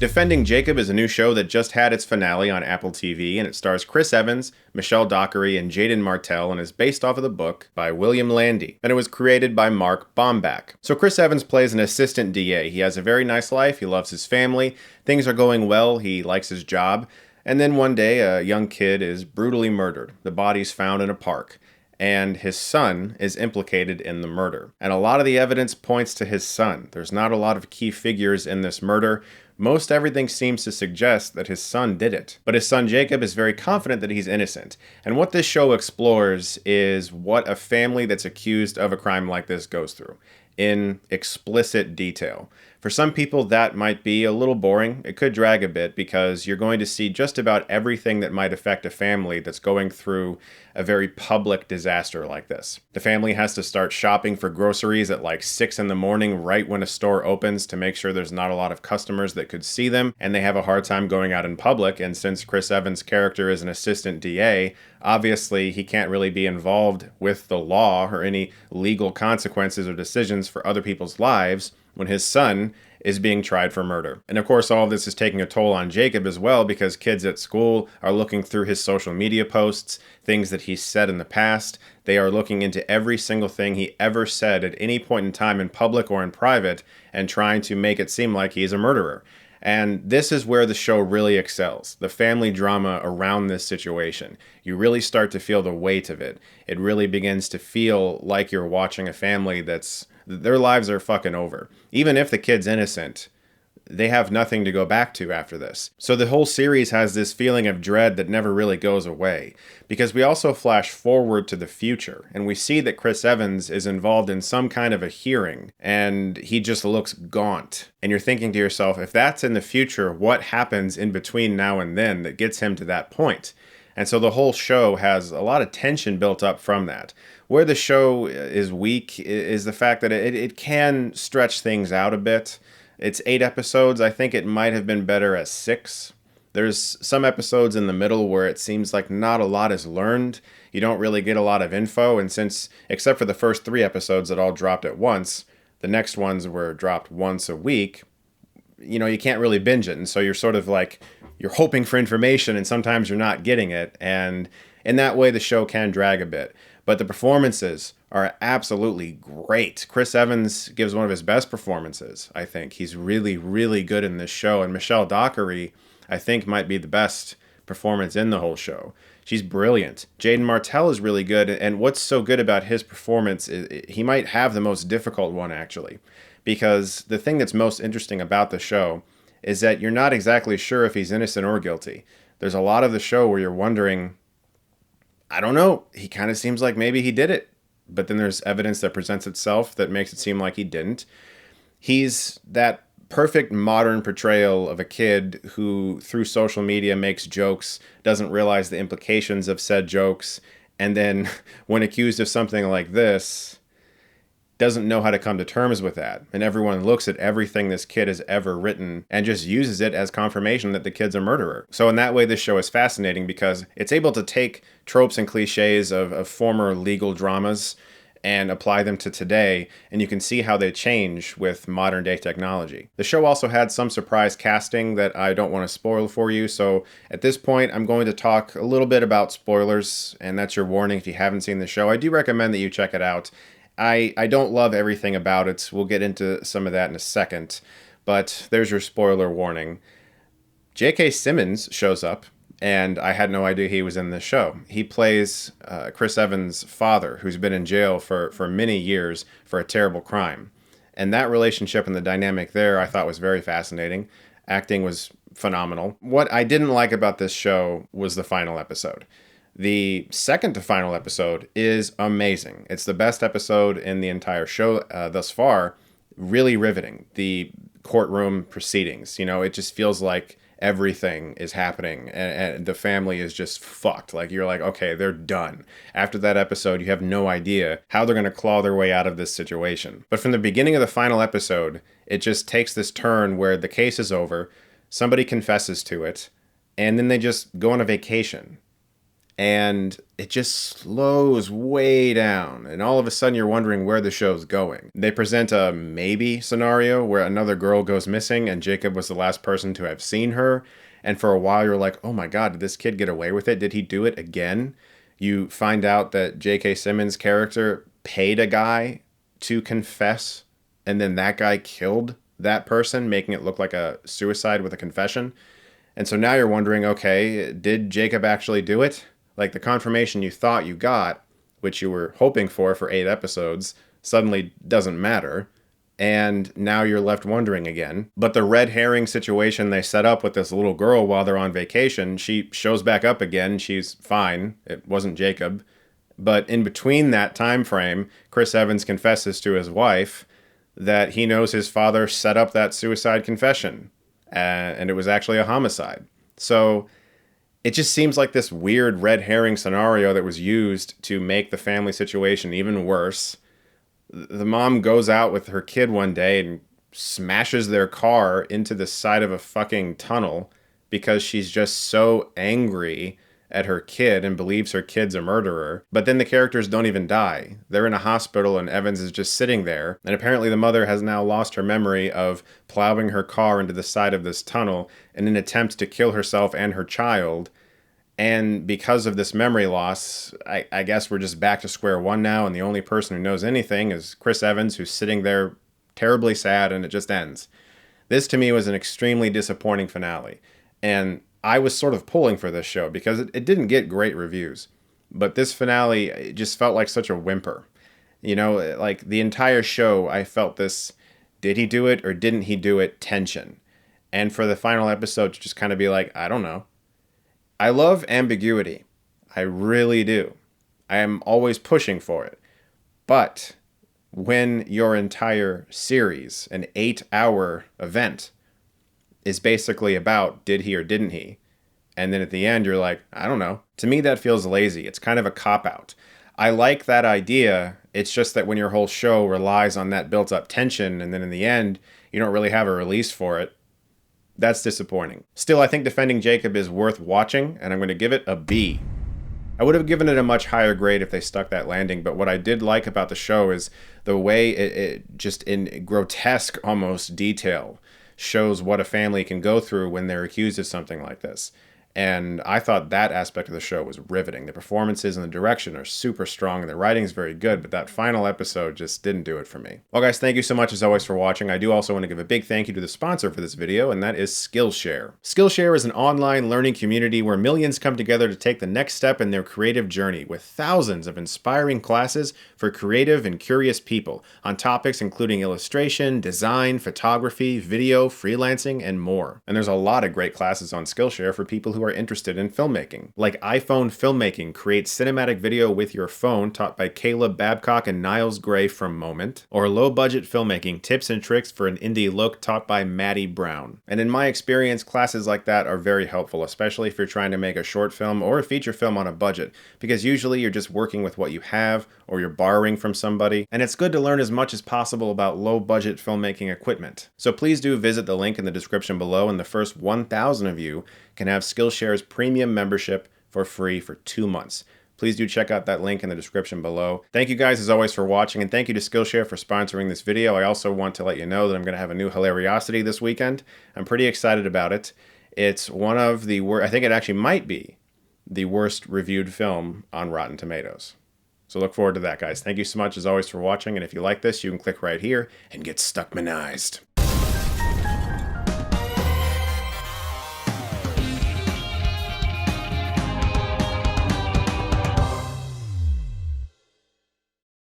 Defending Jacob is a new show that just had its finale on Apple TV, and it stars Chris Evans, Michelle Dockery, and Jaeden Martell, and is based off of the book by William Landy, and it was created by Mark Bombach. So Chris Evans plays an assistant DA. He has a very nice life, he loves his family, things are going well, he likes his job, and then one day a young kid is brutally murdered. The body's found in a park, and his son is implicated in the murder. And a lot of the evidence points to his son. There's not a lot of key figures in this murder. Most everything seems to suggest that his son did it. But his son Jacob is very confident that he's innocent. And what this show explores is what a family that's accused of a crime like this goes through in explicit detail. For some people, that might be a little boring. It could drag a bit because you're going to see just about everything that might affect a family that's going through a very public disaster like this. The family has to start shopping for groceries at like 6 in the morning, right when a store opens, to make sure there's not a lot of customers that could see them, and they have a hard time going out in public. And since Chris Evans' character is an assistant DA, obviously he can't really be involved with the law or any legal consequences or decisions for other people's lives when his son is being tried for murder. And of course, all of this is taking a toll on Jacob as well, because kids at school are looking through his social media posts, things that he's said in the past. They are looking into every single thing he ever said at any point in time in public or in private and trying to make it seem like he's a murderer. And this is where the show really excels, the family drama around this situation. You really start to feel the weight of it. It really begins to feel like you're watching a family their lives are fucking over. Even if the kid's innocent, they have nothing to go back to after this. So the whole series has this feeling of dread that never really goes away, because we also flash forward to the future, and we see that Chris Evans is involved in some kind of a hearing, and he just looks gaunt. And you're thinking to yourself, if that's in the future, what happens in between now and then that gets him to that point? And so the whole show has a lot of tension built up from that. Where the show is weak is the fact that it can stretch things out a bit. It's 8 episodes. I think it might have been better as 6. There's some episodes in the middle where it seems like not a lot is learned. You don't really get a lot of info. And since, except for the first 3 episodes that all dropped at once, the next ones were dropped once a week, you can't really binge it. And so you're sort of like, you're hoping for information and sometimes you're not getting it. And in that way, the show can drag a bit. But the performances are absolutely great. Chris Evans gives one of his best performances, I think. He's really, really good in this show. And Michelle Dockery, I think, might be the best performance in the whole show. She's brilliant. Jaeden Martell is really good. And what's so good about his performance is he might have the most difficult one, actually. Because the thing that's most interesting about the show is that you're not exactly sure if he's innocent or guilty. There's a lot of the show where you're wondering, I don't know, he kind of seems like maybe he did it. But then there's evidence that presents itself that makes it seem like he didn't. He's that perfect modern portrayal of a kid who, through social media, makes jokes, doesn't realize the implications of said jokes, and then when accused of something like this, doesn't know how to come to terms with that. And everyone looks at everything this kid has ever written and just uses it as confirmation that the kid's a murderer. So in that way, this show is fascinating because it's able to take tropes and cliches of former legal dramas and apply them to today, and you can see how they change with modern day technology. The show also had some surprise casting that I don't want to spoil for you, so at this point I'm going to talk a little bit about spoilers, and that's your warning if you haven't seen the show. I do recommend that you check it out. I don't love everything about it. We'll get into some of that in a second, but there's your spoiler warning. J.K. Simmons shows up, and I had no idea he was in this show. He plays Chris Evans' father, who's been in jail for many years for a terrible crime. And that relationship and the dynamic there I thought was very fascinating. Acting was phenomenal. What I didn't like about this show was the final episode. The second to final episode is amazing. It's the best episode in the entire show thus far. Really riveting. The courtroom proceedings, it just feels like everything is happening and the family is just fucked. Like, you're like, okay, they're done. After that episode, you have no idea how they're going to claw their way out of this situation. But from the beginning of the final episode, it just takes this turn where the case is over, somebody confesses to it, and then they just go on a vacation. and it just slows way down, and all of a sudden you're wondering where the show's going. They present a maybe scenario where another girl goes missing and Jacob was the last person to have seen her, and for a while you're like, oh my god, did this kid get away with it? Did he do it again? You find out that J.K. Simmons' character paid a guy to confess, and then that guy killed that person, making it look like a suicide with a confession. And so now you're wondering, okay, did Jacob actually do it? Like, the confirmation you thought you got, which you were hoping for 8 episodes, suddenly doesn't matter. And now you're left wondering again. But the red herring situation they set up with this little girl while they're on vacation, she shows back up again. She's fine. It wasn't Jacob. But in between that time frame, Chris Evans confesses to his wife that he knows his father set up that suicide confession. And it was actually a homicide. So it just seems like this weird red herring scenario that was used to make the family situation even worse. The mom goes out with her kid one day and smashes their car into the side of a fucking tunnel because she's just so angry at her kid and believes her kid's a murderer. But then the characters don't even die. They're in a hospital and Evans is just sitting there. And apparently the mother has now lost her memory of plowing her car into the side of this tunnel in an attempt to kill herself and her child. And because of this memory loss, I guess we're just back to square one now, and the only person who knows anything is Chris Evans, who's sitting there terribly sad, and it just ends. This, to me, was an extremely disappointing finale. And I was sort of pulling for this show because it didn't get great reviews. But this finale, it just felt like such a whimper. You know, like the entire show, I felt this, did he do it or didn't he do it tension. And for the final episode to just kind of be like, I don't know. I love ambiguity. I really do. I am always pushing for it. But when your entire series, an 8-hour event, is basically about did he or didn't he, and then at the end you're like, I don't know. To me, that feels lazy. It's kind of a cop-out. I like that idea. It's just that when your whole show relies on that built-up tension, and then in the end, you don't really have a release for it, that's disappointing. Still, I think Defending Jacob is worth watching, and I'm going to give it a B. I would have given it a much higher grade if they stuck that landing, but what I did like about the show is the way it just in grotesque almost detail shows what a family can go through when they're accused of something like this. And I thought that aspect of the show was riveting. The performances and the direction are super strong, and the writing is very good, but that final episode just didn't do it for me. Well, guys, thank you so much as always for watching. I do also want to give a big thank you to the sponsor for this video, and that is Skillshare. Skillshare is an online learning community where millions come together to take the next step in their creative journey, with thousands of inspiring classes for creative and curious people on topics including illustration, design, photography, video, freelancing, and more. And there's a lot of great classes on Skillshare for people who are interested in filmmaking, like iPhone filmmaking, create cinematic video with your phone, taught by Caleb Babcock and Niles Gray from Moment, or low budget filmmaking, tips and tricks for an indie look, taught by Maddie Brown. And in my experience, classes like that are very helpful, especially if you're trying to make a short film or a feature film on a budget, because usually you're just working with what you have, or you're borrowing from somebody, and it's good to learn as much as possible about low budget filmmaking equipment. So please do visit the link in the description below, and the first 1,000 of you can have Skillshare's premium membership for free for 2 months. Please do check out that link in the description below. Thank you guys as always for watching, and thank you to Skillshare for sponsoring this video. I also want to let you know that I'm going to have a new Hilariosity this weekend. I'm pretty excited about it. It's one of the worst, I think it actually might be the worst reviewed film on Rotten Tomatoes. So look forward to that, guys. Thank you so much as always for watching, and if you like this, you can click right here and get Stuckmanized.